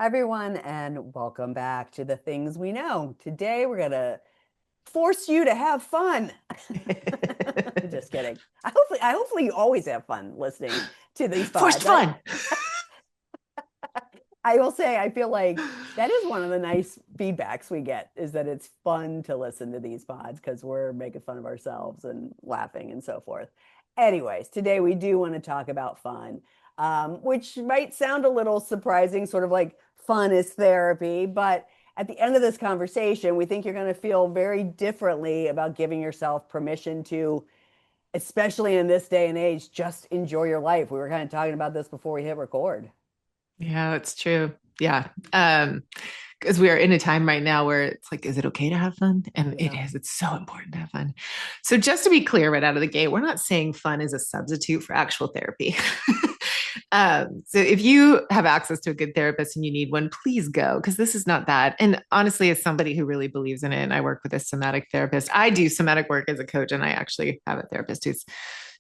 Hi, everyone, and welcome back to the things we know. Today, we're going to force you to have fun. Just kidding. I hopefully you always have fun listening to these Forced pods. fun. I will say, I feel like that is one of the nice feedbacks we get is that it's fun to listen to these pods because we're making fun of ourselves and laughing and so forth. Anyways, today we do want to talk about fun, which might sound a little surprising, sort of like fun is therapy, but at the end of this conversation, we think you're going to feel very differently about giving yourself permission to, especially in this day and age, just enjoy your life. We were kind of talking about this before we hit record. Yeah, it's true. Yeah. Because we are in a time right now where it's like, is it okay to have fun? And it Yeah. is. It's so important to have fun. So just to be clear right out of the gate, we're not saying fun is a substitute for actual therapy. So if you have access to a good therapist and you need one, please go because this is not that. And honestly, as somebody who really believes in it, and I work with a somatic therapist, I do somatic work as a coach, and I actually have a therapist who's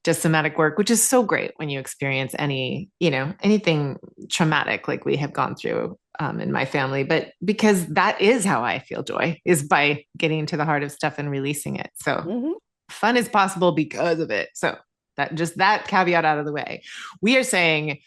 just somatic work, which is so great when you experience anything traumatic like we have gone through in my family. But because that is how I feel joy is by getting into the heart of stuff and releasing it. So Hmm. fun is possible because of it. So that caveat out of the way. We are saying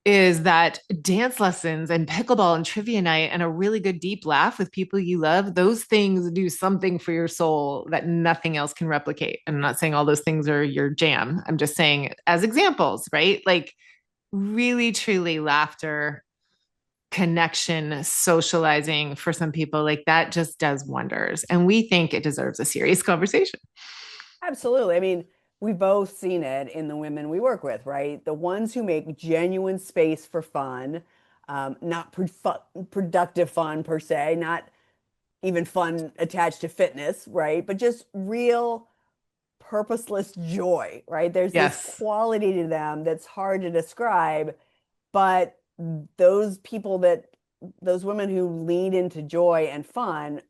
is that dance lessons and pickleball and trivia night and a really good deep laugh with people you love, those things do something for your soul that nothing else can replicate. I'm not saying all those things are your jam. I'm just saying as examples, right? Like really, truly laughter, connection, socializing for some people, like that just does wonders. And we think it deserves a serious conversation. Absolutely. I mean, we've both seen it in the women we work with, right? The ones who make genuine space for fun, not productive fun per se, not even fun attached to fitness, right? But just real purposeless joy, right? There's this Yes. quality to them that's hard to describe, but those people that, those women who lean into joy and fun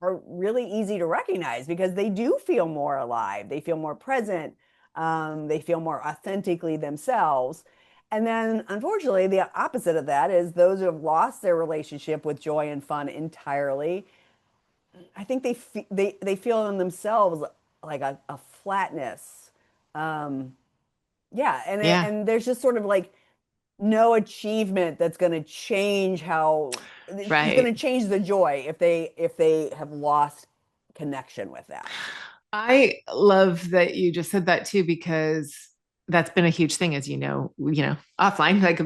are really easy to recognize because they do feel more alive. They feel more present. They feel more authentically themselves. And then, unfortunately, the opposite of that is those who have lost their relationship with joy and fun entirely. I think they feel in themselves like a flatness. Um, yeah, Yeah. and there's just sort of like no achievement that's going to change how it's going Right. to change the joy if they have lost connection with that. I love that you just said that too, because that's been a huge thing, as offline, like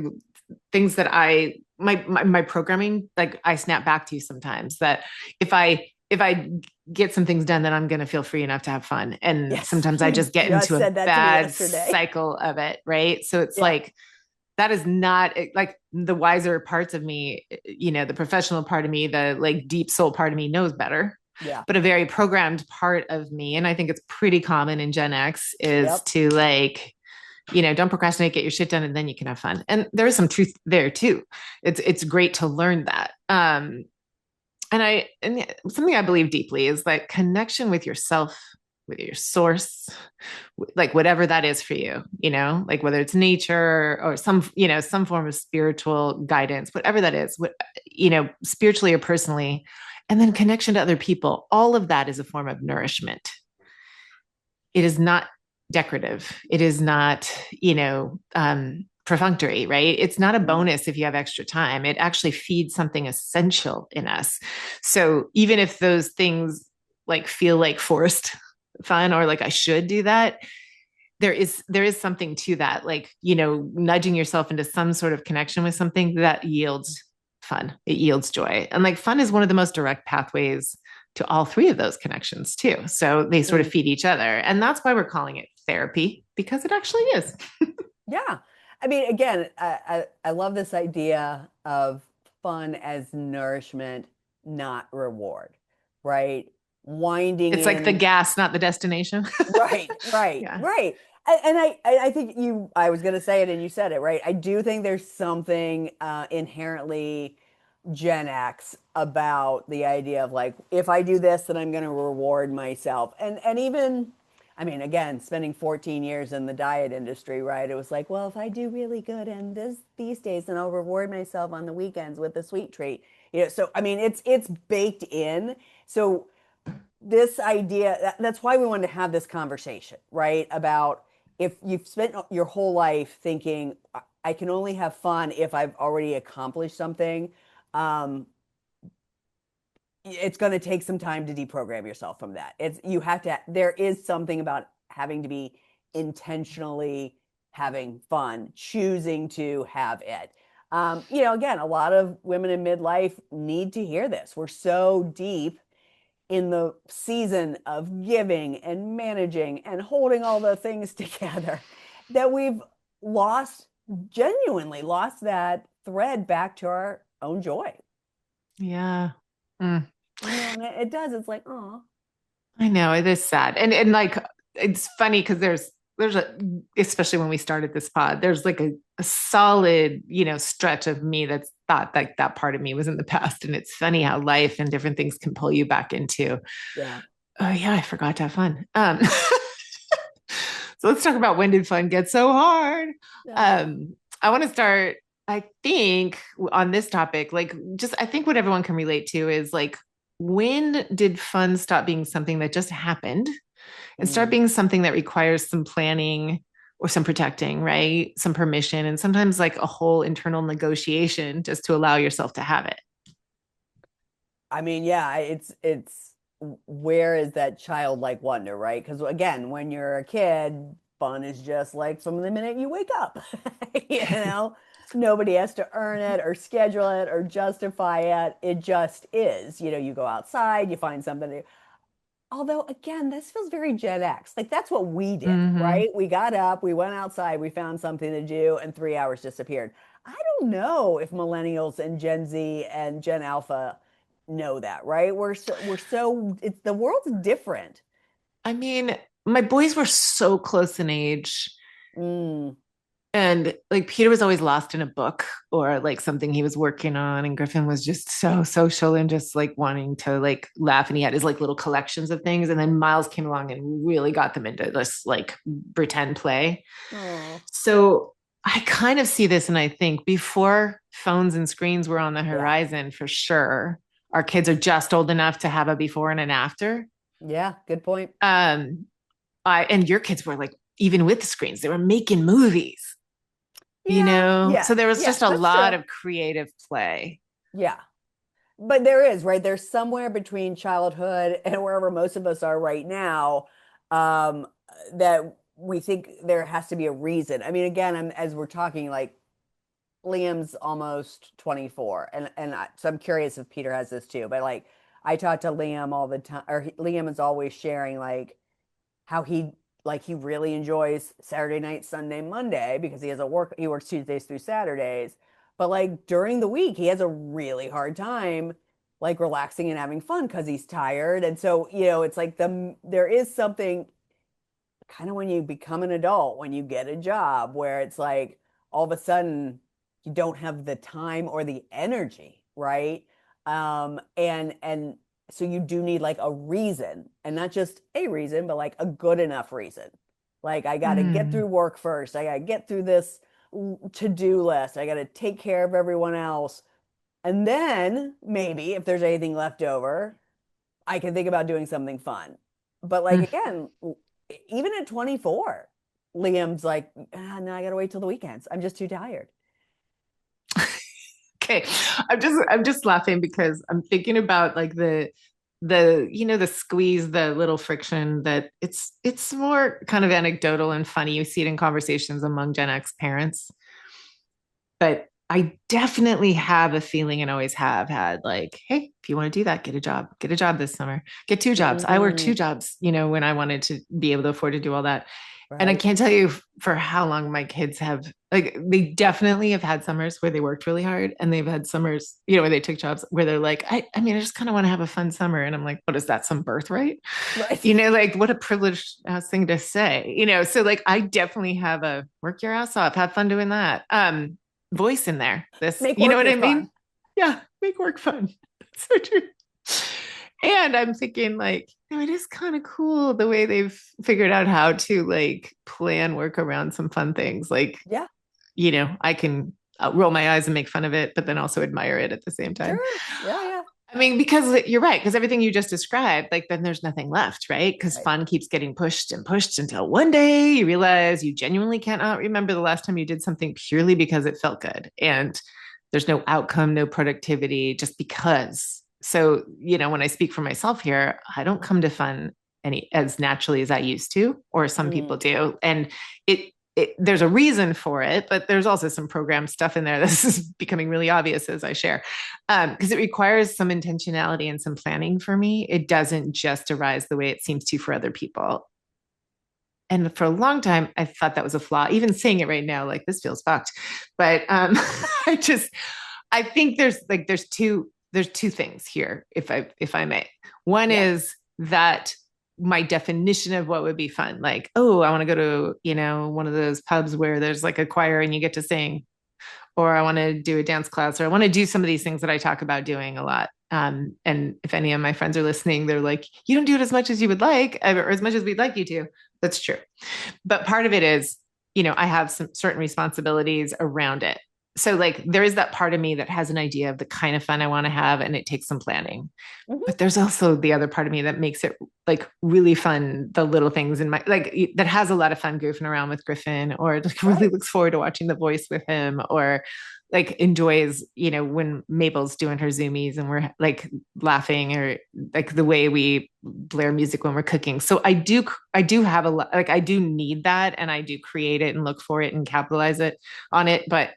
things that my programming, like I snap back to sometimes that if I get some things done, then I'm going to feel free enough to have fun. And Yes, sometimes I you just get just into a said that to me bad yesterday. cycle of it. Right. So it's Yeah. like, that is not like the wiser parts of me, the professional part of me, the like deep soul part of me knows better. Yeah. But a very programmed part of me, and I think it's pretty common in Gen X, is Yep. to like, don't procrastinate, get your shit done, and then you can have fun. And there is some truth there too. It's great to learn that. And something I believe deeply is like connection with yourself, with your source, like whatever that is for you, like whether it's nature or some form of spiritual guidance, whatever that is, spiritually or personally, and then connection to other people. All of that is a form of nourishment. It is not decorative. It is not, perfunctory, right? It's not a Mm. bonus if you have extra time. It actually feeds something essential in us. So even if those things like feel like forced fun or like I should do that, there is something to that, like, nudging yourself into some sort of connection with something that yields fun. It yields joy. And like fun is one of the most direct pathways to all three of those connections too. So they sort of Mm. feed each other. And that's why we're calling it therapy, because it actually is. Yeah. I mean, again, I love this idea of fun as nourishment, not reward, right? Winding It's like the in. gas, not the destination. Right, right, Yeah. right. And I think I was going to say it and you said it, right? I do think there's something inherently Gen X about the idea of like, if I do this, then I'm going to reward myself. And even, I mean, again, spending 14 years in the diet industry, right? It was like, well, if I do really good and these days, then I'll reward myself on the weekends with a sweet treat. So I mean, it's baked in. So this idea that's why we wanted to have this conversation, right? About if you've spent your whole life thinking I can only have fun if I've already accomplished something, um, it's going to take some time to deprogram yourself from that. It's you have to. There is something about having to be intentionally having fun, choosing to have it. Again, a lot of women in midlife need to hear this. We're so deep in the season of giving and managing and holding all the things together that we've lost, genuinely lost that thread back to our own joy. Yeah. Mm. And it does. It's like, oh, I know it is sad. And like it's funny because there's a especially when we started this pod, there's like a solid, stretch of me that's thought like that part of me was in the past. And it's funny how life and different things can pull you back into, yeah. oh yeah, I forgot to have fun. So let's talk about when did fun get so hard? Yeah. I want to start, I think, on this topic, like just I think what everyone can relate to is like when did fun stop being something that just happened and start Mm. being something that requires some planning or some protecting, right? Some permission and sometimes like a whole internal negotiation just to allow yourself to have it. I mean, yeah, it's where is that childlike wonder, right? Because again, when you're a kid, fun is just like from the minute you wake up. You know, nobody has to earn it or schedule it or justify it. It just is. You go outside, you find something. Although, again, this feels very Gen X. Like that's what we did, Mm-hmm. right? We got up, we went outside, we found something to do, and 3 hours disappeared. I don't know if millennials and Gen Z and Gen Alpha know that, right? We're so it's the world's different. I mean, my boys were so close in age. Mm, And like Peter was always lost in a book or like something he was working on. And Griffin was just so social and just like wanting to like laugh. And he had his like little collections of things. And then Miles came along and really got them into this like pretend play. oh, So I kind of see this and I think before phones and screens were on the yeah, horizon for sure, our kids are just old enough to have a before and an after. yeah, good point. Um, and your kids were like, even with the screens, they were making movies. Yeah, So yes, there was just yes, a that's lot true. of creative play. Yeah. But there is, right? There's somewhere between childhood and wherever most of us are right now, um, that we think there has to be a reason. I mean, again, as we're talking, like Liam's almost 24, so I'm curious if Peter has this too. But like, I talk to Liam all the time, or Liam is always sharing like how he really enjoys Saturday night, Sunday, Monday because he works Tuesdays through Saturdays. But like during the week, he has a really hard time like relaxing and having fun because he's tired. And so, it's like there is something kind of when you become an adult, when you get a job where it's like all of a sudden you don't have the time or the energy, right? And so you do need like a reason, and not just a reason, but like a good enough reason. Like I got to get through Mm. work first. I got to get through this to-do list. I got to take care of everyone else. And then maybe if there's anything left over, I can think about doing something fun. But like Mm. again, even at 24, Liam's like, no, I gotta wait till the weekends. I'm just too tired. Okay. I'm just laughing because I'm thinking about like the squeeze, the little friction that it's more kind of anecdotal and funny. You see it in conversations among Gen X parents. But I definitely have a feeling and always have had like, hey, if you want to do that, get a job this summer, get two jobs. I worked two Mm, jobs, when I wanted to be able to afford to do all that. And I right. can't tell you for how long my kids have, like, they definitely have had summers where they worked really hard and they've had summers, where they took jobs where they're like, I mean, I just kind of want to have a fun summer. And I'm like, what is that? Some birthright? Right. Like what a privileged ass thing to say, so like I definitely have a work your ass off, have fun doing that. Voice in there. This, Make you know work what your I mean? fun. Yeah, make work fun. So true. And I'm thinking like, it is kind of cool the way they've figured out how to like plan work around some fun things. Like, Yeah, I can roll my eyes and make fun of it, but then also admire it at the same time. sure. Yeah, yeah. I mean, because you're right, because everything you just described, like then there's nothing left, right? Because Right. fun keeps getting pushed and pushed until one day you realize you genuinely cannot remember the last time you did something purely because it felt good. And there's no outcome, no productivity, just because. So, when I speak for myself here, I don't come to fun any as naturally as I used to, or some people Mm. do. And there's a reason for it, but there's also some program stuff in there. This is becoming really obvious as I share, because it requires some intentionality and some planning for me. It doesn't just arise the way it seems to for other people. And for a long time, I thought that was a flaw. Even saying it right now, like this feels fucked. But I just, I think there's two things here, if I may. One Yeah. is that my definition of what would be fun, like, oh, I want to go to, one of those pubs where there's like a choir and you get to sing, or I want to do a dance class, or I want to do some of these things that I talk about doing a lot. And if any of my friends are listening, they're like, you don't do it as much as you would like, or as much as we'd like you to. That's true. But part of it is, I have some certain responsibilities around it. So like there is that part of me that has an idea of the kind of fun I want to have, and it takes some planning. Hmm. But there's also the other part of me that makes it like really fun, the little things in my like that has a lot of fun goofing around with Griffin, or like really Right. looks forward to watching The Voice with him, or like enjoys, when Mabel's doing her zoomies and we're like laughing, or like the way we blare music when we're cooking. So I do have a lot, like I do need that, and I do create it and look for it and capitalize it on it. But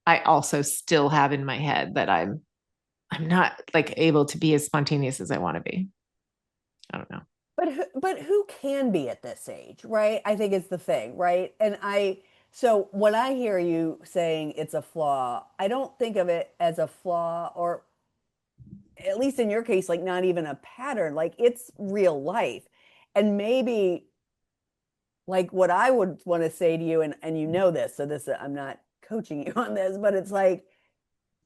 I also still have in my head that I'm not like able to be as spontaneous as I want to be. I don't know. But who can be at this age, right? I think it's the thing, right? So when I hear you saying it's a flaw, I don't think of it as a flaw, or at least in your case, like not even a pattern. Like it's real life. And maybe like what I would want to say to you, and you know this, so this I'm not coaching you on this, but it's like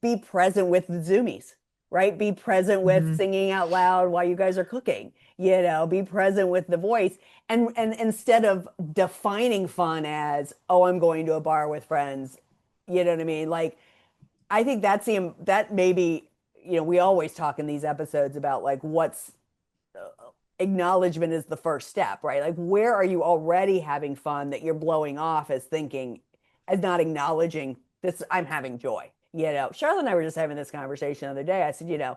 be present with the zoomies, right? Be present with Mm-hmm. singing out loud while you guys are cooking, be present with the voice. And instead of defining fun as, oh, I'm going to a bar with friends, you know what I mean? Like, I think that maybe, we always talk in these episodes about like what's acknowledgement is the first step, right? Like, where are you already having fun that you're blowing off as thinking, as not acknowledging this, I'm having joy. Charlotte and I were just having this conversation the other day. I said,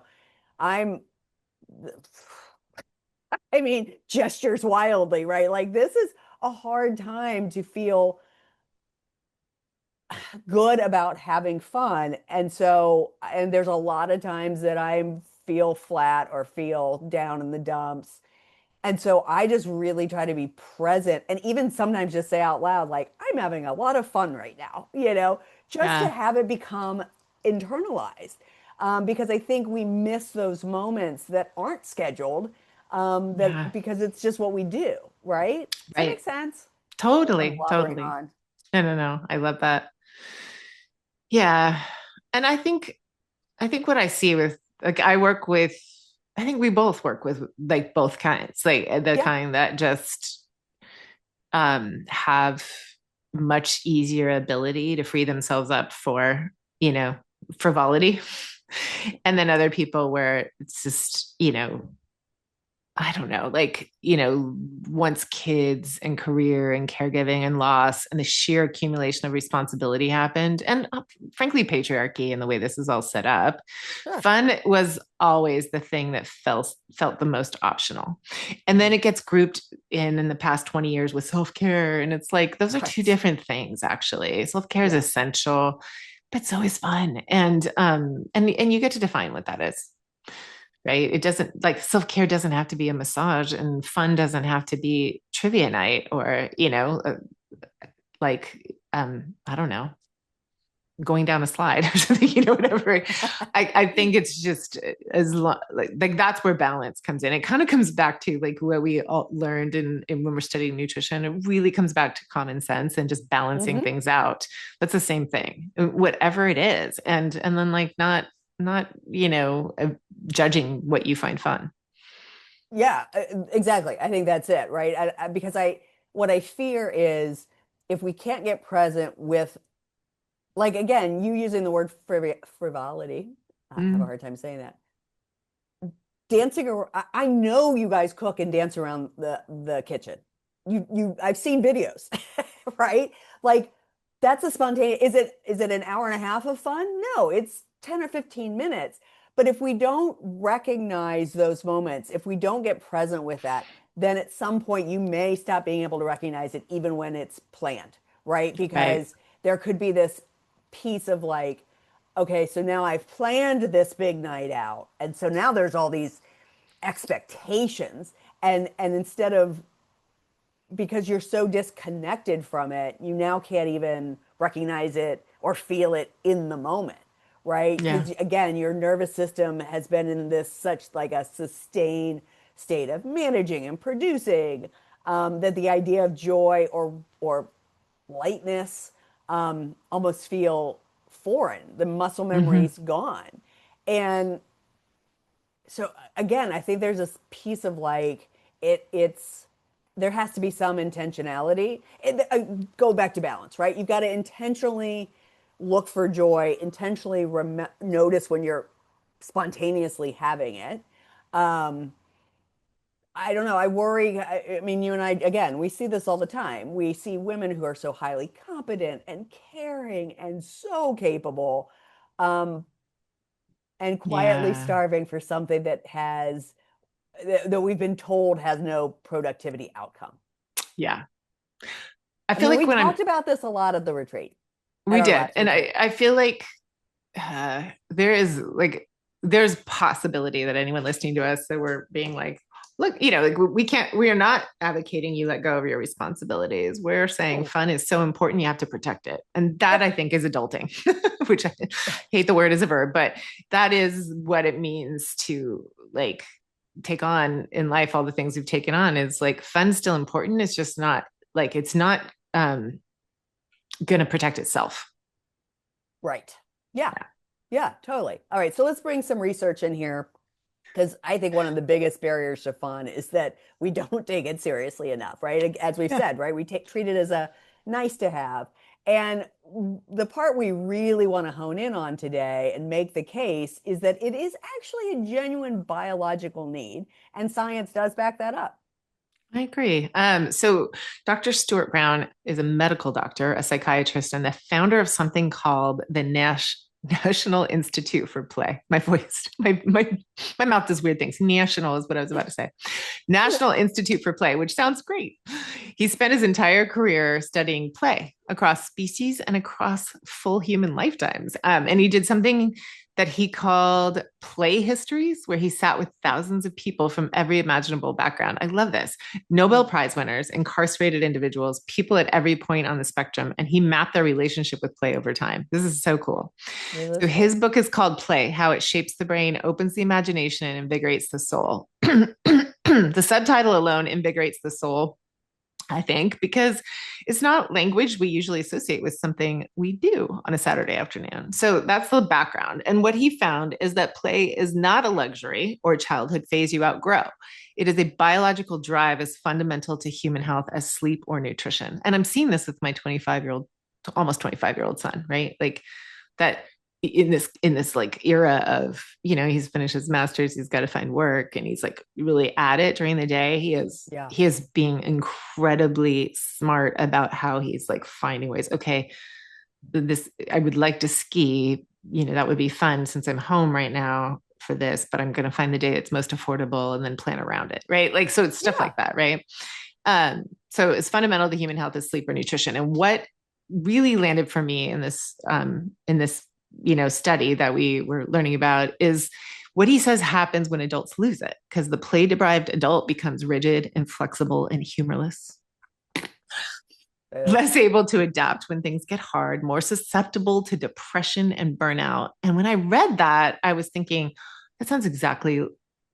I'm, I mean, gestures wildly, right? Like, this is a hard time to feel good about having fun. And there's a lot of times that I feel flat or feel down in the dumps. And so I just really try to be present and even sometimes just say out loud, like, I'm having a lot of fun right now, just to Yeah. have it become internalized. Because I think we miss those moments that aren't scheduled, that Yeah. because it's just what we do, right? Does that make Right. sense? I feel like I'm Totally. blabbering Totally. on. No, no, no. I love that. Yeah. And I think what I see with like I think we both work with like both kinds, like the Yeah. kind that just have much easier ability to free themselves up for, frivolity. And then other people where it's just, I don't know, like, once kids and career and caregiving and loss and the sheer accumulation of responsibility happened, and frankly, patriarchy and the way this is all set up, Sure. fun was always the thing that felt the most optional. And then Mm. it gets grouped in the past 20 years with self-care. And it's like, those are two Right. different things, actually. Self-care is Yeah. essential, but it's always fun. And you get to define what that is, right? It doesn't like self-care doesn't have to be a massage, and fun doesn't have to be trivia night, or, like, I don't know, going down a slide or something, whatever. I think it's just like that's where balance comes in. It kind of comes back to like what we all learned in when we're studying nutrition. It really comes back to common sense and just balancing Hmm. things out. That's the same thing, whatever it is. And then like not, judging what you find fun. Yeah, exactly. I think that's it, right? Because what I fear is if we can't get present with, like, again, you using the word frivolity, I have a Mm, hard time saying that. Dancing around, I know you guys cook and dance around the kitchen. I've seen videos, right? Like that's a spontaneous. Is it an hour and a half of fun? No, it's 10 or 15 minutes. But if we don't recognize those moments, if we don't get present with that, then at some point you may stop being able to recognize it even when it's planned, right? right. Because there could be this piece of like, okay, so now I've planned this big night out. And so now there's all these expectations. And instead of, because you're so disconnected from it, you now can't even recognize it or feel it in the moment, right? Yeah. Because again, your nervous system has been in this such like a sustained state of managing and producing, that the idea of joy or lightness almost feel foreign. The muscle Hmm. memory's gone. And so again, I think there's this piece of like it's there has to be some intentionality. Go back to balance, right? You've got to intentionally look for joy, intentionally notice when you're spontaneously having it. Um, I don't know. I worry. I mean, you and I, again, we see this all the time. We see women who are so highly competent and caring and so capable, um, and quietly Yeah. starving for something that we've been told has no productivity outcome. Yeah. I I feel mean, like we when I'm, talked about this a lot at the retreat, at we our did. last And retreat. I feel like there is like, there's possibility that anyone listening to us that we're being like, look, like we can't, we are not advocating you let go of your responsibilities. We're saying Oh, fun is so important, you have to protect it. And that yep. I think is adulting, which I hate the word as a verb, but that is what it means to like take on in life all the things we've taken on is like fun's still important. It's just not like it's not going to protect itself. Right. Yeah. Yeah. Yeah, totally. All right. So let's bring some research in here because I think one of the biggest barriers to fun is that we don't take it seriously enough, right? As we've Yeah. said, right? We treat it as a nice to have. And the part we really want to hone in on today and make the case is that it is actually a genuine biological need, and science does back that up. I agree. So Dr. Stuart Brown is a medical doctor, a psychiatrist, and the founder of something called the National Institute for Play. My voice, my mouth does weird things. National is what I was about to say. National Institute for Play, which sounds great. He spent his entire career studying play across species and across full human lifetimes. And he did something that he called play histories, where he sat with thousands of people from every imaginable background. I love this. Nobel Prize winners, incarcerated individuals, people at every point on the spectrum, and he mapped their relationship with play over time. This is so cool. It So is his cool. book is called Play: How It Shapes the Brain, Opens the Imagination, and Invigorates the Soul. The subtitle alone invigorates the soul, I think, because it's not language we usually associate with something we do on a Saturday afternoon. So that's the background. And what he found is that play is not a luxury or a childhood phase you outgrow. It is a biological drive as fundamental to human health as sleep or nutrition. And I'm seeing this with my 25-year-old, almost 25-year-old son, right? Like that in this like era of he's finished his master's, he's got to find work, and he's like really at it during the day. Yeah. He is being incredibly smart about how he's like finding ways. Okay, this I would like to ski, that would be fun since I'm home right now for this, but I'm going to find the day that's most affordable and then plan around it, right? Like so it's stuff Yeah. like that, right? So it's fundamental to human health is sleep or nutrition. And what really landed for me in this study that we were learning about is what he says happens when adults lose it, because the play deprived adult becomes rigid, inflexible, and humorless, Ugh. less able to adapt when things get hard, more susceptible to depression and burnout. And when I read that, I was thinking, that sounds exactly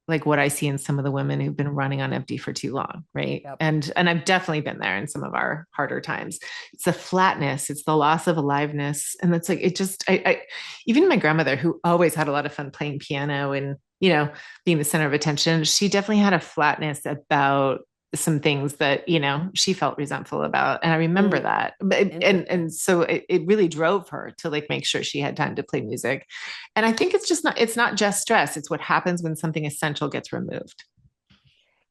like what I see in some of the women who've been running on empty for too long, right? Yep. And I've definitely been there in some of our harder times. It's the flatness, it's the loss of aliveness, and it's like it just I even my grandmother, who always had a lot of fun playing piano and being the center of attention. She definitely had a flatness about some things that, she felt resentful about. And I remember Mm, that. But interesting. and so it really drove her to like make sure she had time to play music. And I think it's not just stress. It's what happens when something essential gets removed.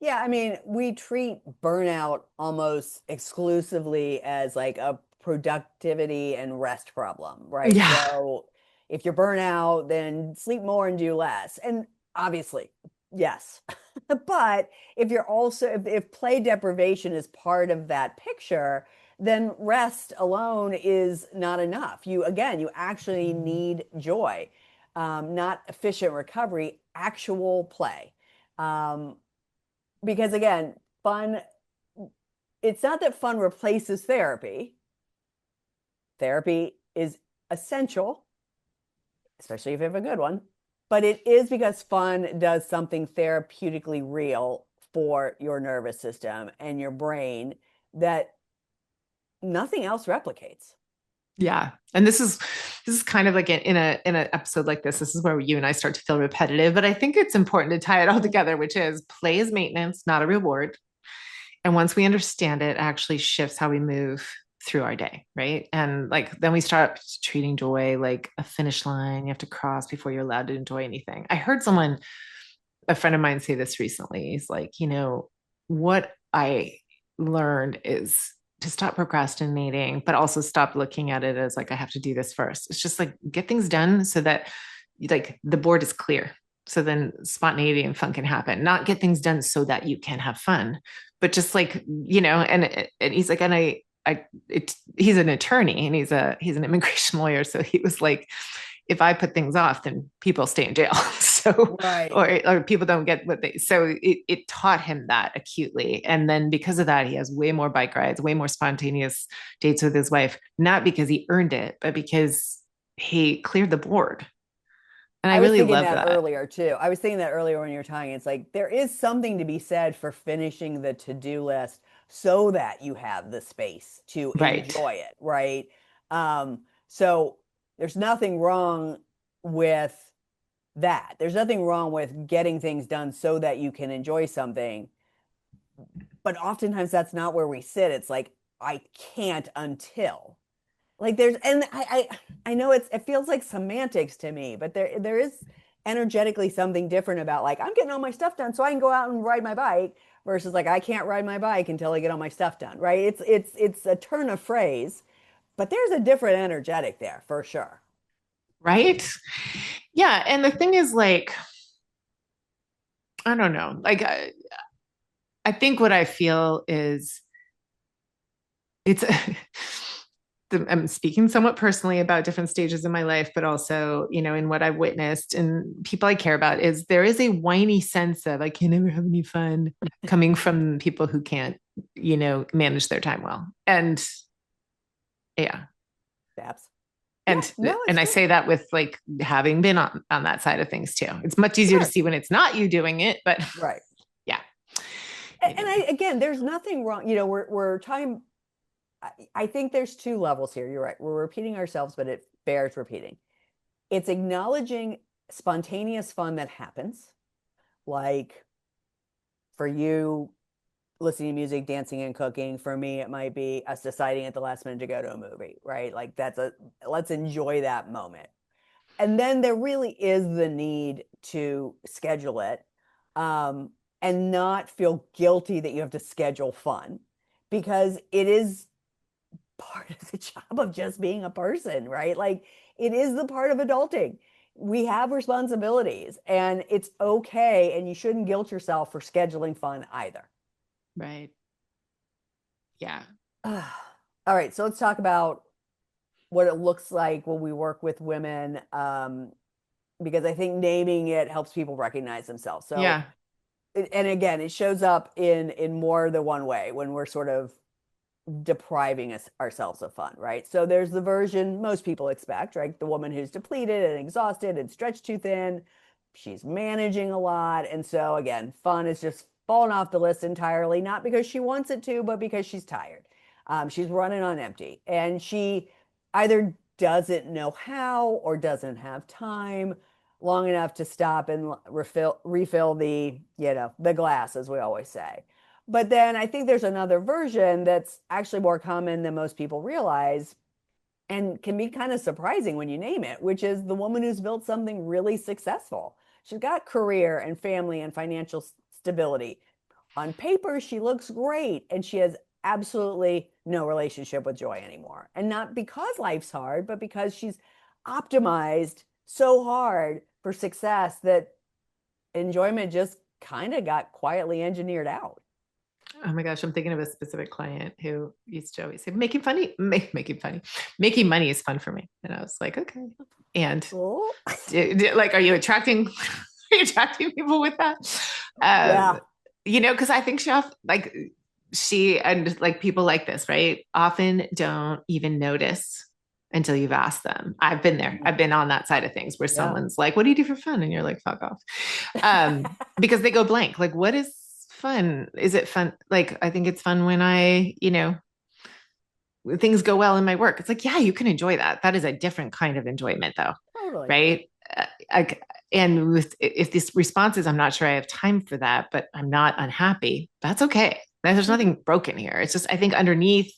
Yeah, I mean, we treat burnout almost exclusively as like a productivity and rest problem, right? Yeah. So if you're burnout, then sleep more and do less. And obviously, yes. But if you're also, if play deprivation is part of that picture, then rest alone is not enough. Again, you actually need joy, not efficient recovery, actual play. Um, because again, fun, it's not that fun replaces therapy. Therapy is essential, especially if you have a good one, but it is because fun does something therapeutically real for your nervous system and your brain that nothing else replicates. Yeah. And this is kind of like in an episode like this is where you and I start to feel repetitive, but I think it's important to tie it all together, which is play is maintenance, not a reward. And once we understand it, actually shifts how we move through our day, right? And like then we start treating joy like a finish line you have to cross before you're allowed to enjoy anything. I heard a friend of mine say this recently. He's like, what I learned is to stop procrastinating, but also stop looking at it as like I have to do this first. It's just like get things done so that like the board is clear. So then spontaneity and fun can happen. Not get things done so that you can have fun, but just like, and he's like, and he's an attorney and he's an immigration lawyer. So he was like, if I put things off, then people stay in jail. So, Right. or people don't get so it taught him that acutely. And then because of that, he has way more bike rides, way more spontaneous dates with his wife, not because he earned it, but because he cleared the board. And I I was really thinking love that that. earlier too. I was thinking that earlier when you were talking. It's like there is something to be said for finishing the to-do list so that you have the space to Right. enjoy it, right? So there's nothing wrong with that. There's nothing wrong with getting things done so that you can enjoy something. But oftentimes that's not where we sit. It's like, I can't until. Like there's and I know it feels like semantics to me, but there is energetically something different about like I'm getting all my stuff done so I can go out and ride my bike versus like I can't ride my bike until I get all my stuff done, right? It's a turn of phrase, but there's a different energetic there for sure. Right. Yeah. And the thing is, like, I don't know. Like, I think what I feel is it's I'm speaking somewhat personally about different stages in my life, but also, in what I've witnessed and people I care about is there is a whiny sense of I can never have any fun coming from people who can't, manage their time well. And yeah. Steps. Yeah, And no, it's and I true. say that with like having been on that side of things too. It's much easier to Sure. see when it's not you doing it, but Right. yeah. And I again, there's nothing wrong. We're talking. I think there's two levels here. You're right. We're repeating ourselves, but it bears repeating. It's acknowledging spontaneous fun that happens, like for you, listening to music, dancing, and cooking. For me, it might be us deciding at the last minute to go to a movie, right? Like let's enjoy that moment. And then there really is the need to schedule it, um, and not feel guilty that you have to schedule fun because it is part of the job of just being a person, right? Like it is the part of adulting. We have responsibilities and it's okay. And you shouldn't guilt yourself for scheduling fun either. Right. Yeah. All right. So let's talk about what it looks like when we work with women, because I think naming it helps people recognize themselves. So, Yeah. and again, it shows up in more than one way when we're sort of depriving ourselves of fun, right? So there's the version most people expect, right? The woman who's depleted and exhausted and stretched too thin. She's managing a lot. And so again, fun is just fallen off the list entirely, not because she wants it to, but because she's tired. She's running on empty and she either doesn't know how or doesn't have time long enough to stop and refill the, the glass, as we always say. But then I think there's another version that's actually more common than most people realize and can be kind of surprising when you name it, which is the woman who's built something really successful. She's got career and family and financial stability. On paper, she looks great, and she has absolutely no relationship with joy anymore. And not because life's hard, but because she's optimized so hard for success that enjoyment just kind of got quietly engineered out. Oh my gosh, I'm thinking of a specific client who used to always say, making money is fun for me. And I was like, okay. And Oh, like, are you attracting, are you attracting people with that? Um, yeah. because I think she and like people like this, right? Often don't even notice until you've asked them. I've been there. I've been on that side of things where Yeah. someone's like, what do you do for fun? And you're like, fuck off. Because they go blank. Like, what is fun? Is it fun? Like, I think it's fun when things go well in my work. It's like, yeah, you can enjoy that. That is a different kind of enjoyment though. Totally. Right. I, and if this response is, I'm not sure I have time for that, but I'm not unhappy, that's okay. There's Mhm. nothing broken here. It's just, I think underneath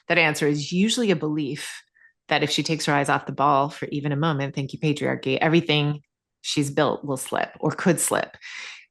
that answer is usually a belief that if she takes her eyes off the ball for even a moment, thank you, patriarchy, everything she's built will slip or could slip.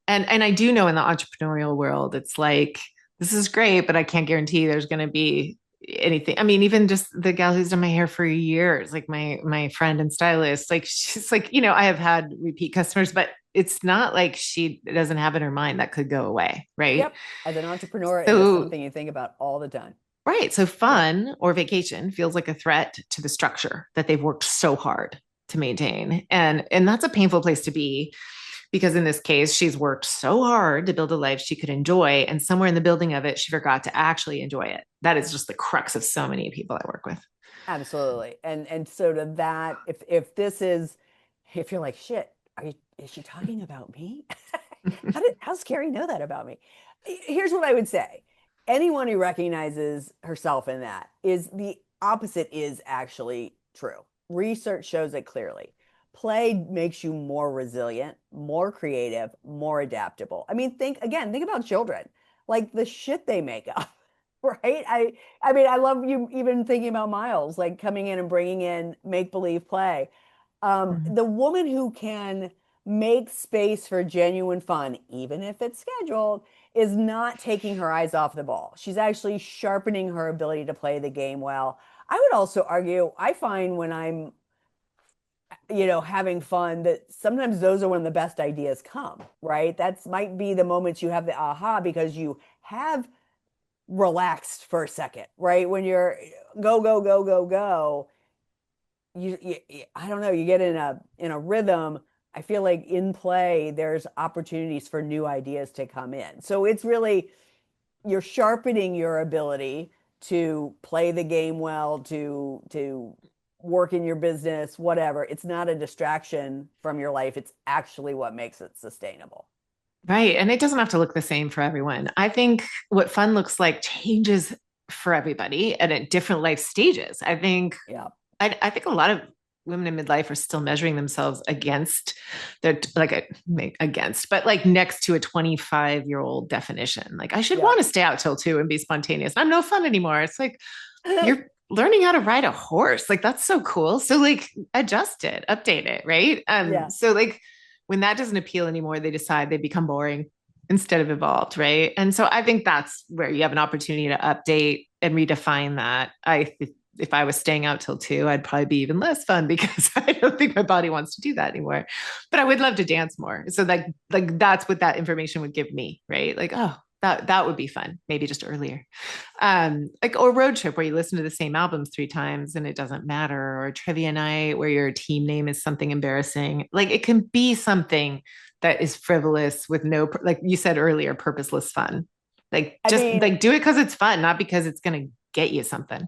And I do know in the entrepreneurial world, it's like, this is great, but I can't guarantee there's going to be anything. I mean, even just the gal who's done my hair for years, like my friend and stylist, like she's like, I have had repeat customers, but it's not like she doesn't have in her mind that could go away, right? Yep. As an entrepreneur, it is So something you think about all the time. right. So Yeah. fun or vacation feels like a threat to the structure that they've worked so hard to maintain. And that's a painful place to be because in this case, she's worked so hard to build a life she could enjoy. And somewhere in the building of it, she forgot to actually enjoy it. That is just the crux of so many people I work with. Absolutely. And so to that, if this is, if you're like, shit, is she talking about me? How's Carrie know that about me? Here's what I would say. Anyone who recognizes herself in that is the opposite is actually true. Research shows it clearly. Play makes you more resilient, more creative, more adaptable. I mean, think about children, like the shit they make up, right? I mean, I love you even thinking about Miles, like coming in and bringing in make believe play. Mhm. The woman who can make space for genuine fun, even if it's scheduled, is not taking her eyes off the ball. She's actually sharpening her ability to play the game well. I would also argue, I find when I'm, having fun that sometimes those are when the best ideas come, right? That's might be the moments you have the aha because you have relaxed for a second, right? When you're go, go, go, go, go, I don't know, you get in a rhythm. I feel like in play there's opportunities for new ideas to come in. So it's really you're sharpening your ability to play the game well, to work in your business, whatever. It's not a distraction from your life. It's actually what makes it sustainable. Right. And it doesn't have to look the same for everyone. I think what fun looks like changes for everybody and at different life stages. Yeah. I think a lot of women in midlife are still measuring themselves against their against, but like next to a 25-year-old definition. Like I should Yeah. want to stay out till 2 and be spontaneous. I'm no fun anymore. It's like you're learning how to ride a horse. Like that's so cool. So like adjust it, update it, right? Yeah. So like when that doesn't appeal anymore, they decide they become boring instead of evolved, right? And so I think that's where you have an opportunity to update and redefine that. If I was staying out till 2, I'd probably be even less fun because I don't think my body wants to do that anymore. But I would love to dance more. So like that's what that information would give me, right? Like, oh, that would be fun. Maybe just earlier. Like or road trip where you listen to the same albums 3 times and it doesn't matter, or a trivia night where your team name is something embarrassing. Like it can be something that is frivolous with no, like you said earlier, purposeless fun. Like I just mean, like do it because it's fun, not because it's gonna get you something.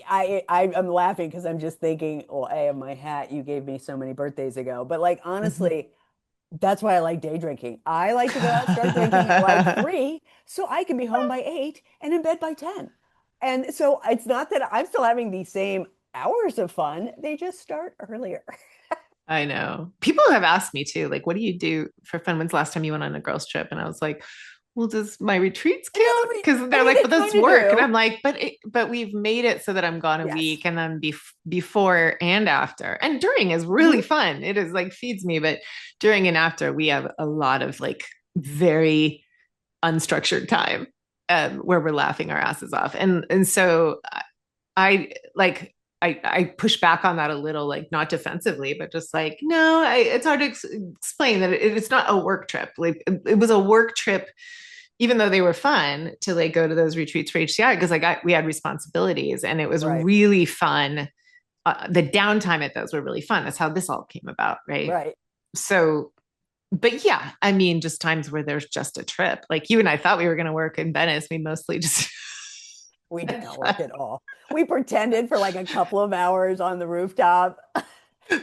I'm laughing because I'm just thinking, well, A, of my hat you gave me so many birthdays ago. But like Mhm. honestly, that's why I like day drinking. I like to go out, start drinking at like 3, so I can be home by 8 and in bed by 10. And so it's not that I'm still having the same hours of fun, they just start earlier. I know. People have asked me too, like, what do you do for fun? When's the last time you went on a girls' trip? And I was like, well, does my retreats Yeah, count? Because I they're mean, like, they but that's kind of work. And do. I'm like, but we've made it so that I'm gone a Yes. week and then before and after. And during is really Mhm. fun. It is like feeds me, but during and after we have a lot of like very unstructured time where we're laughing our asses off. And so I like I push back on that a little, like not defensively, but just like, no, it's hard to explain that it's not a work trip. Like it was a work trip, even though they were fun to like go to those retreats for HCI because like we had responsibilities and it was Right. really fun. The downtime at those were really fun. That's how this all came about, right? Right. So, but yeah, I mean, just times where there's just a trip. Like you and I thought we were going to work in Venice. We mostly just We did not work at all. We pretended for like a couple of hours on the rooftop.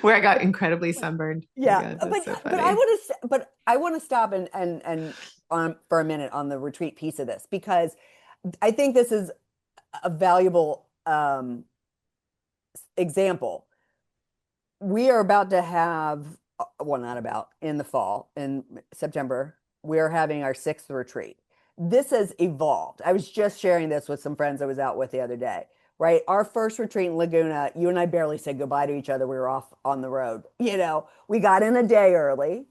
where I got incredibly sunburned. Oh my Yeah, God, that's but so but I funny. want to but I want to stop and on for a minute on the retreat piece of this because I think this is a valuable example. We are about to have, well, not about, in the fall, in September, we're having our sixth retreat. This has evolved. I was just sharing this with some friends I was out with the other day, right? Our first retreat in Laguna, you and I barely said goodbye to each other. We were off on the road. We got in a day early,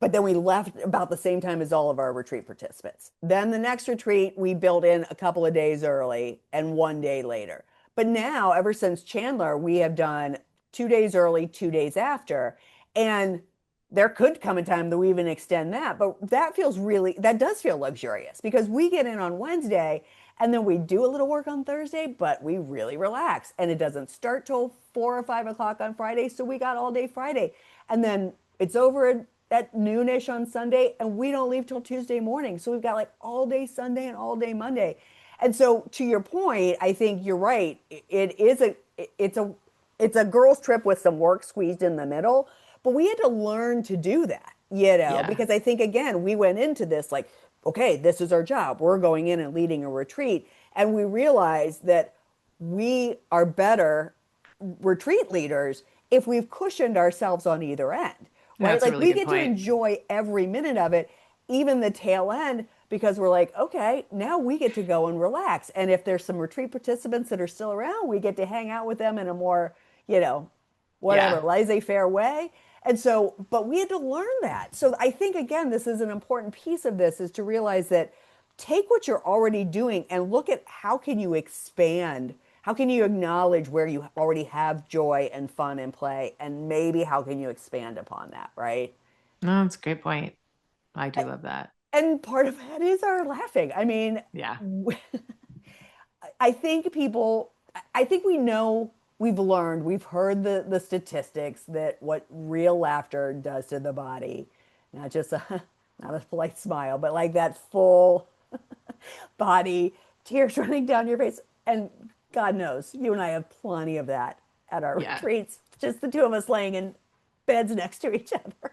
but then we left about the same time as all of our retreat participants. Then the next retreat, we built in a couple of days early and one day later. But now, ever since Chandler, we have done 2 days early, 2 days after. And there could come a time that we even extend that. But that does feel luxurious because we get in on Wednesday and then we do a little work on Thursday, but we really relax. And it doesn't start till 4 or 5 o'clock on Friday. So we got all day Friday. And then it's over at noonish on Sunday, and we don't leave till Tuesday morning. So we've got like all day Sunday and all day Monday. And so to your point, I think you're right. It's a girls' trip with some work squeezed in the middle, but we had to learn to do that, Yeah. because I think again, we went into this like, okay, this is our job. We're going in and leading a retreat. And we realized that we are better retreat leaders if we've cushioned ourselves on either end, right? That's a Like really we good get to point. enjoy every minute of it, even the tail end, because we're like, okay, now we get to go and relax. And if there's some retreat participants that are still around, we get to hang out with them in a more, you know, whatever, Yeah. laissez-faire way. And so, but we had to learn that. So I think again, this is an important piece of this is to realize that take what you're already doing and look at how can you expand, how can you acknowledge where you already have joy and fun and play, and maybe how can you expand upon that, right? No, that's a great point. I do love that. And part of that is our laughing. I mean, Yeah. I think I think we know, we've learned, we've heard the statistics that what real laughter does to the body, not just not a polite smile, but like that full body, tears running down your face. And God knows, you and I have plenty of that at our Yeah. retreats, just the two of us laying in beds next to each other.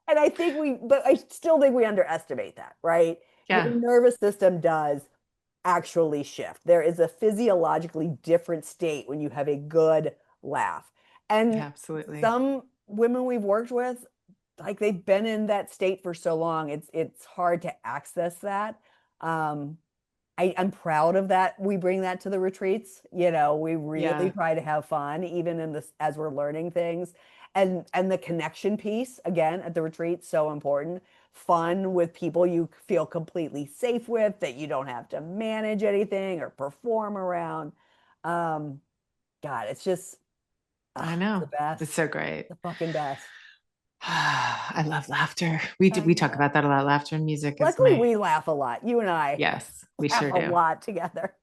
And but I still think we underestimate that, right? Your Yeah. nervous system does actually shift. There is a physiologically different state when you have a good laugh. And Yeah, absolutely. some women we've worked with, like they've been in that state for so long, it's hard to access that. Um, I'm proud of that. We bring that to the retreats. We really Yeah. try to have fun, even in this as we're learning things. And the connection piece, again, at the retreat, so important. Fun with people you feel completely safe with, that you don't have to manage anything or perform around. Um, God, it's just I it's the know. It's best. so great. The fucking best. I love laughter. I We talk know. about that a lot. Laughter and music is Luckily, my we laugh a lot. You and I yes, we laugh sure a do. lot together.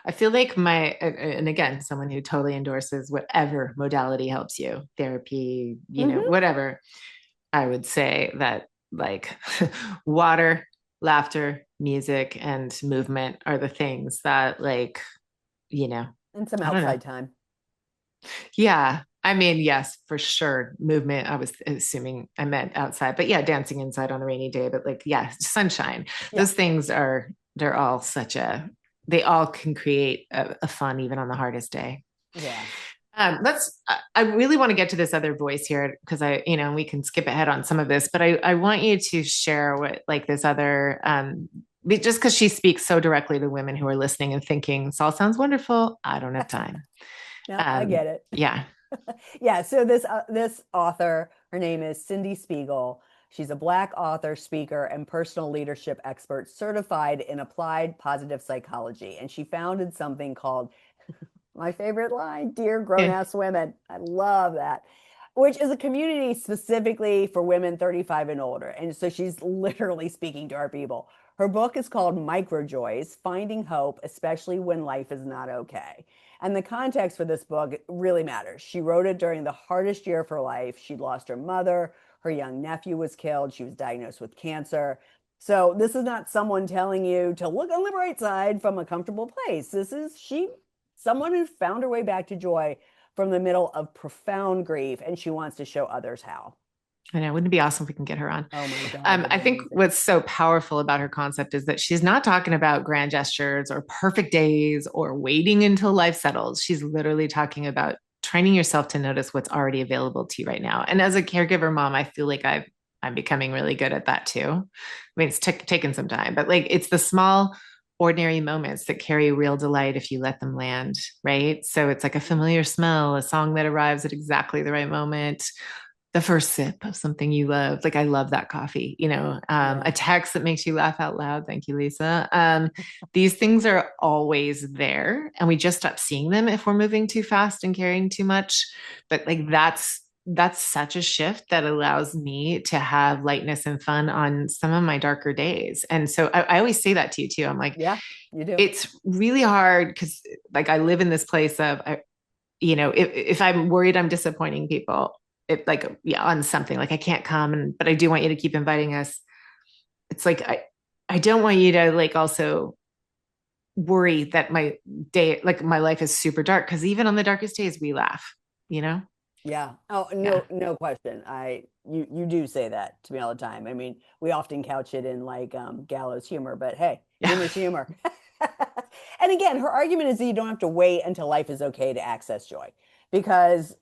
I feel like and again, someone who totally endorses whatever modality helps you, therapy, Hmm. whatever. I would say that like water, laughter, music, and movement are the things that you know, And some I don't know. outside time. Yeah. I mean, yes, for sure. Movement, I was assuming I meant outside, but yeah, dancing inside on a rainy day, but like, yeah, sunshine. Yeah. Those things they're all they all can create a fun even on the hardest day. Yeah. I really want to get to this other voice here because we can skip ahead on some of this, but I want you to share what like this other, just because she speaks so directly to women who are listening and thinking, this all sounds wonderful. I don't have time. No, I get it. Yeah. Yeah, so this author, her name is Cyndie Spiegel. She's a Black author, speaker, and personal leadership expert certified in applied positive psychology. And she founded something called, my favorite line, Dear Grown Yeah. Ass Women. I love that, which is a community specifically for women 35 and older. And so she's literally speaking to our people. Her book is called Microjoys, Finding Hope, Especially When Life is Not Okay. And the context for this book really matters. She wrote it during the hardest year of her life. She'd lost her mother, her young nephew was killed, she was diagnosed with cancer. So this is not someone telling you to look on the bright side from a comfortable place. This is someone who found her way back to joy from the middle of profound grief, and she wants to show others how. I know. Wouldn't it be awesome if we can get her on? Oh my God, that'd I be think amazing. what's so powerful about her concept is that she's not talking about grand gestures or perfect days or waiting until life settles. She's literally talking about training yourself to notice what's already available to you right now. And as a caregiver mom, I feel like I'm becoming really good at that too. I mean, it's taken some time, but like it's the small, ordinary moments that carry real delight if you let them land, right? So it's like a familiar smell, a song that arrives at exactly the right moment, the first sip of something you love. Like I love that coffee, a Yeah. text that makes you laugh out loud. Thank you, Lisa. These things are always there and we just stop seeing them if we're moving too fast and carrying too much. But like that's such a shift that allows me to have lightness and fun on some of my darker days. And so I always say that to you too. I'm like, Yeah, you do. it's really hard because like I live in this place of if I'm worried I'm disappointing people, it like yeah, on something like I can't come but I do want you to keep inviting us. It's like I don't want you to like also worry that my day, like my life is super dark because even on the darkest days we laugh, you know? Yeah. Oh, Yeah. no question. You do say that to me all the time. I mean, we often couch it in like gallows humor, but hey, Yeah. humor's humor. And again, her argument is that you don't have to wait until life is okay to access joy because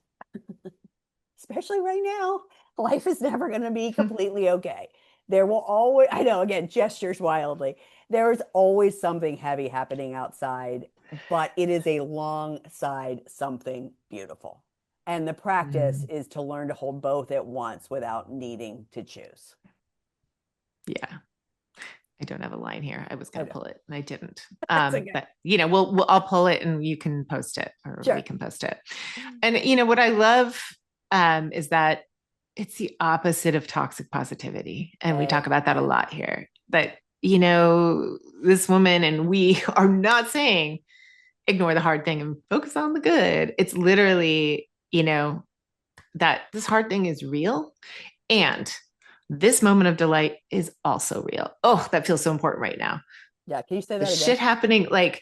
especially right now, life is never going to be completely okay. There will always, I know, again, gestures wildly. There is always something heavy happening outside, but it is alongside something beautiful. And the practice Mm, is to learn to hold both at once without needing to choose. yeah. I don't have a line here. I was going to Okay, pull it and I didn't. that's okay. But I'll pull it and you can post it or we Sure. can post it. And what I love is that it's the opposite of toxic positivity. And we talk about that a Amen. lot here. That, this woman and we are not saying ignore the hard thing and focus on the good. It's literally, that this hard thing is real and this moment of delight is also real. Oh, that feels so important right now. Yeah, can you say The that again? shit happening, like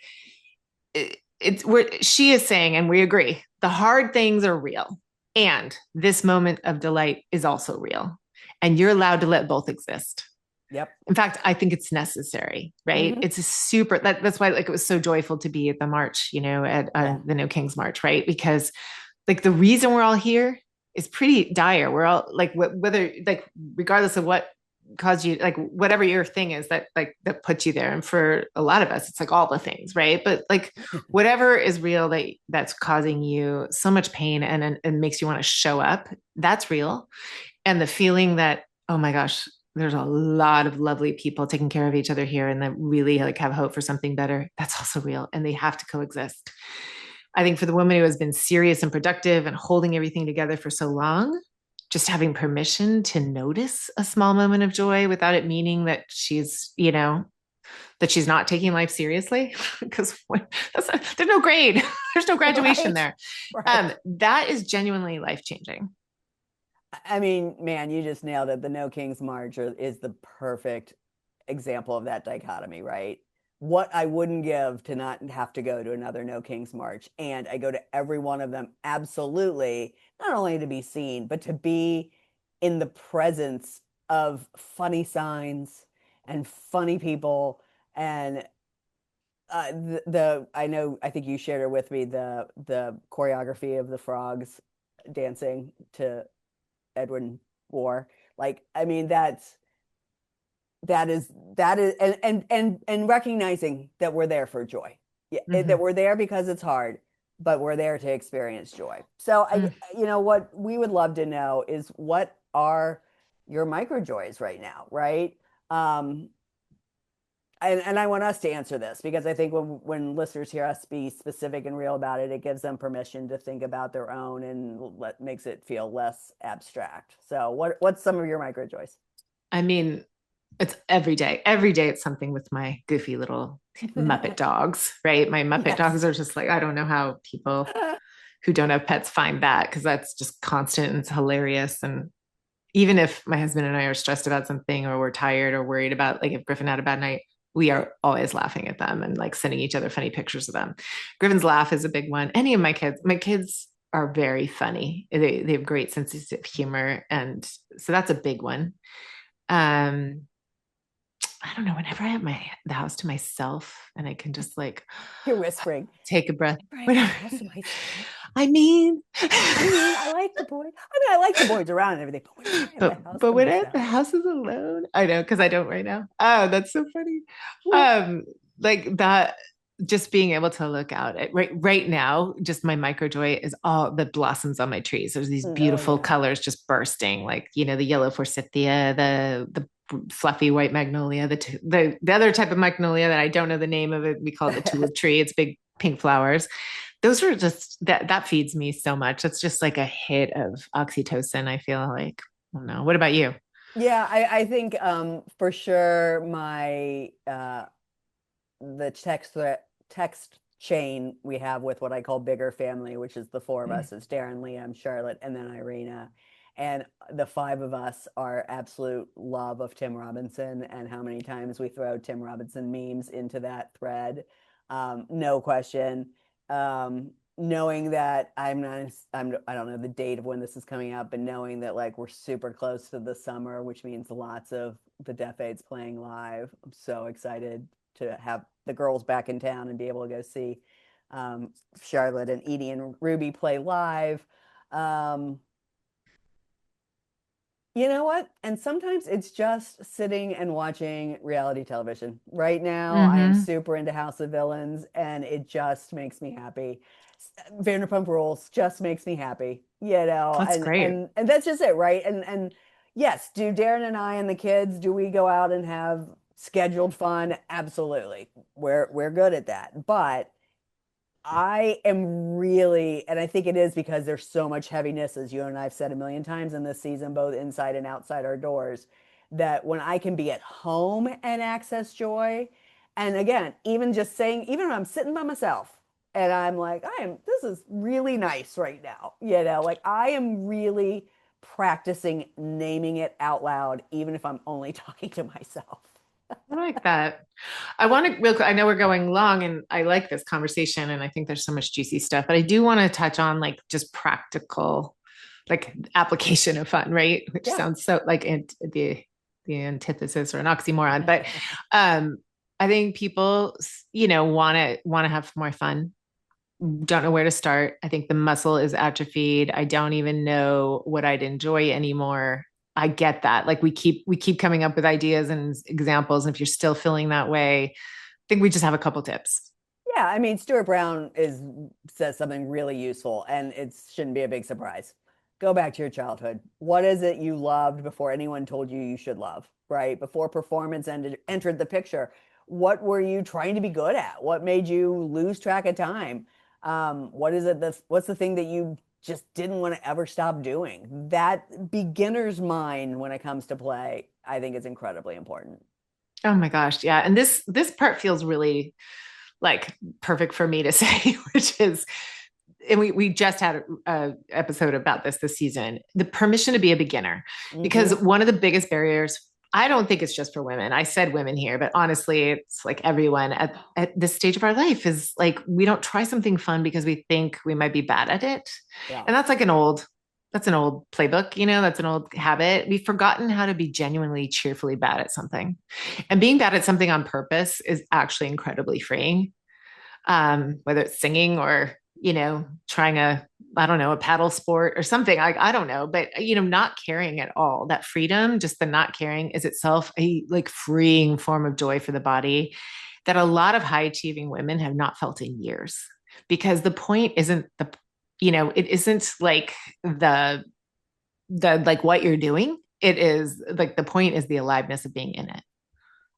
it's where she is saying, and we agree, the hard things are real. And this moment of delight is also real. And you're allowed to let both exist. Yep. In fact, I think it's necessary, right? Hmm. It's a that's why like it was so joyful to be at the march, at Yeah. the No Kings March, right? Because like the reason we're all here is pretty dire. We're all like whether like regardless of what caused you, like whatever your thing is that like that puts you there. And for a lot of us, it's like all the things, right? But like whatever is real that's causing you so much pain and makes you want to show up, that's real. And the feeling that, oh my gosh, there's a lot of lovely people taking care of each other here and that really like have hope for something better, that's also real. And they have to coexist. I think for the woman who has been serious and productive and holding everything together for so long, just having permission to notice a small moment of joy without it meaning that that she's not taking life seriously because there's no grade, there's no graduation Right. there. Right. That is genuinely life changing. I mean, man, you just nailed it. The No King's March is the perfect example of that dichotomy, right? What I wouldn't give to not have to go to another No King's March. And I go to every one of them absolutely, not only to be seen, but to be in the presence of funny signs and funny people and I know, I think you shared it with me, the choreography of the frogs dancing to Edwin War. Like, I mean, that is and recognizing that we're there for joy. Yeah, that Mhm. we're there because it's hard, but we're there to experience joy. So Mm. what we would love to know is, what are your micro joys right now, right? Um, and I want us to answer this, because I think when listeners hear us be specific and real about it, it gives them permission to think about their own, and makes it feel less abstract. So what's some of your micro joys? I mean, it's every day. Every day it's something with my goofy little Muppet dogs, right? My Muppet Yes. dogs are just like, I don't know how people who don't have pets find that, because that's just constant and it's hilarious. And even if my husband and I are stressed about something, or we're tired or worried about, like if Griffin had a bad night, we are always laughing at them and like sending each other funny pictures of them. Griffin's laugh is a big one. Any of my kids are very funny. They have great senses of humor. And so that's a big one. Um, I don't know, whenever I have the house to myself and I can just like You're whispering. take a breath. I have my Whatever. house to myself. I mean, I mean, I like the boy. I mean, I like the boys around and everything, but whenever I have the house but to when I have the myself. house is alone, I know, because I don't right now. Oh, that's so funny. Mm, Um, like that, just being able to look out at right now, just my micro joy is all the blossoms on my trees. There's these oh beautiful yeah. colors just bursting, like the yellow forsythia, the fluffy white magnolia, the other type of magnolia that I don't know the name of it. We call it the tulip tree. It's big pink flowers. Those are just that feeds me so much. It's just like a hit of oxytocin, I feel like. I don't know. What about you? Yeah, I think for sure my the text chain we have with what I call bigger family, which is the four of us. It's Darren, Liam, Charlotte, and then Irina. And the five of us are absolute love of Tim Robinson, and how many times we throw Tim Robinson memes into that thread. No question. Knowing that I don't know the date of when this is coming out, but knowing that like we're super close to the summer, which means lots of the Deaf Aids playing live. I'm so excited to have the girls back in town and be able to go see Charlotte and Edie and Ruby play live. Um, you know what? And sometimes it's just sitting and watching reality television. Right now, I am Mm-hmm. super into House of Villains, and it just makes me happy. Vanderpump Rules just makes me happy, That's great. and that's just it, right? And yes, do Darren and I and the kids, do we go out and have scheduled fun? Absolutely. We're good at that. But I am really, and I think it is because there's so much heaviness, as you and I've said a million times in this season, both inside and outside our doors, that when I can be at home and access joy, and again, even just saying, even when I'm sitting by myself and I'm like, this is really nice right now, like I am really practicing naming it out loud, even if I'm only talking to myself. I like that. I want to real quick. I know we're going long and I like this conversation and I think there's so much juicy stuff, but I do want to touch on like just practical, like application of fun, right? Which Yeah. sounds so like the antithesis or an oxymoron, but um, I think people, want to have more fun, don't know where to start. I think the muscle is atrophied. I don't even know what I'd enjoy anymore. I get that. Like we keep coming up with ideas and examples. And if you're still feeling that way, I think we just have a couple tips. Yeah, I mean, Stuart Brown is says something really useful, and it shouldn't be a big surprise. Go back to your childhood. What is it you loved before anyone told you you should love, right? Before performance entered the picture. What were you trying to be good at? What made you lose track of time? What's the thing that you just didn't want to ever stop doing? That beginner's mind when it comes to play, I think is incredibly important. Oh my gosh. Yeah. And this part feels really like perfect for me to say, which is, and we just had a episode about this season, the permission to be a beginner, because Hmm. one of the biggest barriers, I don't think it's just for women. I said women here, but honestly, it's like everyone at this stage of our life is like, we don't try something fun because we think we might be bad at it. Yeah. And that's an old playbook, that's an old habit. We've forgotten how to be genuinely, cheerfully bad at something. And being bad at something on purpose is actually incredibly freeing. whether it's singing or, trying I don't know, a paddle sport or something. I don't know, but, not caring at all. That freedom, just the not caring is itself a like freeing form of joy for the body that a lot of high achieving women have not felt in years, because the point isn't it isn't like the like what you're doing. It is like the point is the aliveness of being in it.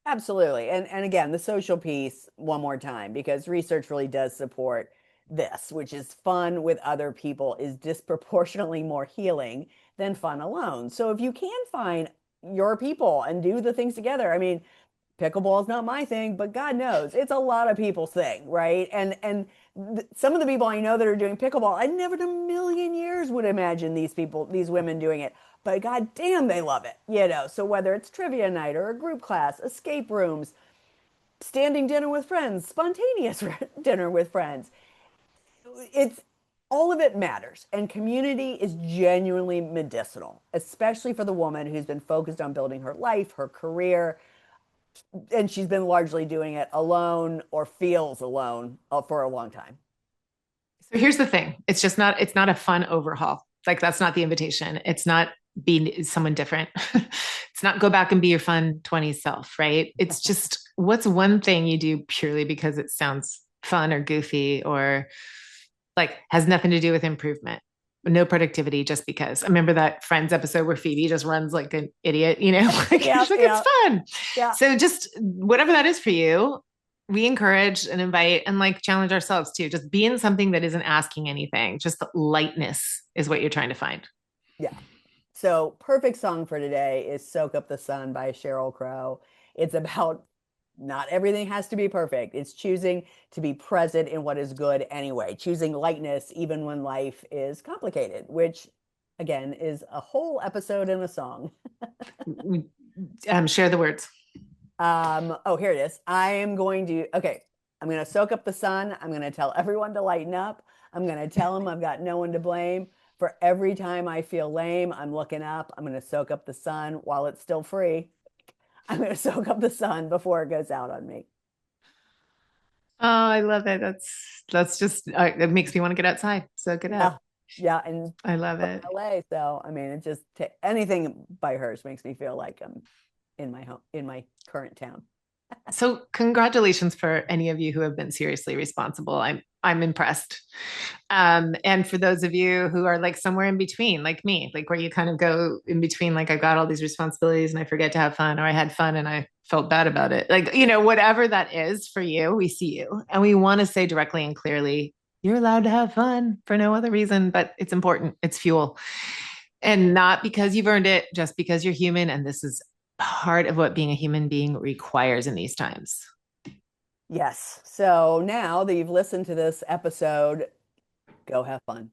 Absolutely. And again, the social piece one more time, because research really does support this, which is fun with other people is disproportionately more healing than fun alone. So if you can find your people and do the things together, I mean, pickleball is not my thing, but God knows it's a lot of people's thing, right? And some of the people I know that are doing pickleball, I never in a million years would imagine these people, these women doing it. But God damn, they love it, you know. So whether it's trivia night or a group class, escape rooms, standing dinner with friends, spontaneous dinner with friends, it's all of it matters. And community is genuinely medicinal, especially for the woman who's been focused on building her life, her career, and she's been largely doing it alone or feels alone for a long time. So here's the thing. It's not a fun overhaul. Like that's not the invitation. It's not be someone different. It's not go back and be your fun 20s self, right? It's just what's one thing you do purely because it sounds fun or goofy or like has nothing to do with improvement. No productivity just because. I remember that Friends episode where Phoebe just runs like an idiot, like, Yeah, she's like it's yeah, fun. yeah. So just whatever that is for you, we encourage and invite and like challenge ourselves too. Just be in something that isn't asking anything. Just the lightness is what you're trying to find. Yeah. So, perfect song for today is Soak Up the Sun by Sheryl Crow. It's about not everything has to be perfect. It's choosing to be present in what is good anyway, choosing lightness even when life is complicated, which again is a whole episode in a song. Share the words. Oh, here it is. Okay, I'm going to soak up the sun. I'm going to tell everyone to lighten up. I'm going to tell them I've got no one to blame. For every time I feel lame, I'm looking up. I'm going to soak up the sun while it's still free. I'm going to soak up the sun before it goes out on me. Oh, I love it. That's just it makes me want to get outside. Soak it Yeah. up. Yeah. And I love from it. LA. So, I mean, it just anything by hers makes me feel like I'm in my home, in my current town. So congratulations for any of you who have been seriously responsible. I'm impressed. And for those of you who are like somewhere in between, like me, like where you kind of go in between, like I've got all these responsibilities and I forget to have fun, or I had fun and I felt bad about it. Like, whatever that is for you, we see you. And we want to say directly and clearly, you're allowed to have fun for no other reason, but it's important. It's fuel. And not because you've earned it, just because you're human. And this is part of what being a human being requires in these times. Yes. So now that you've listened to this episode, go have fun.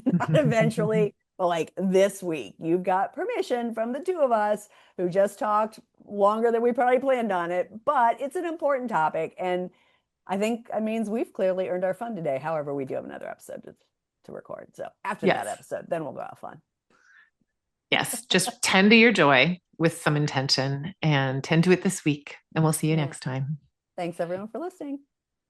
Not eventually, but like this week. You've got permission from the two of us who just talked longer than we probably planned on it, but it's an important topic. And I think it means we've clearly earned our fun today. However, we do have another episode to record. So after that Yes. episode, then we'll go have fun. Yes. Just tend to your joy with some intention and tend to it this week. And we'll see you Yeah. next time. Thanks everyone for listening.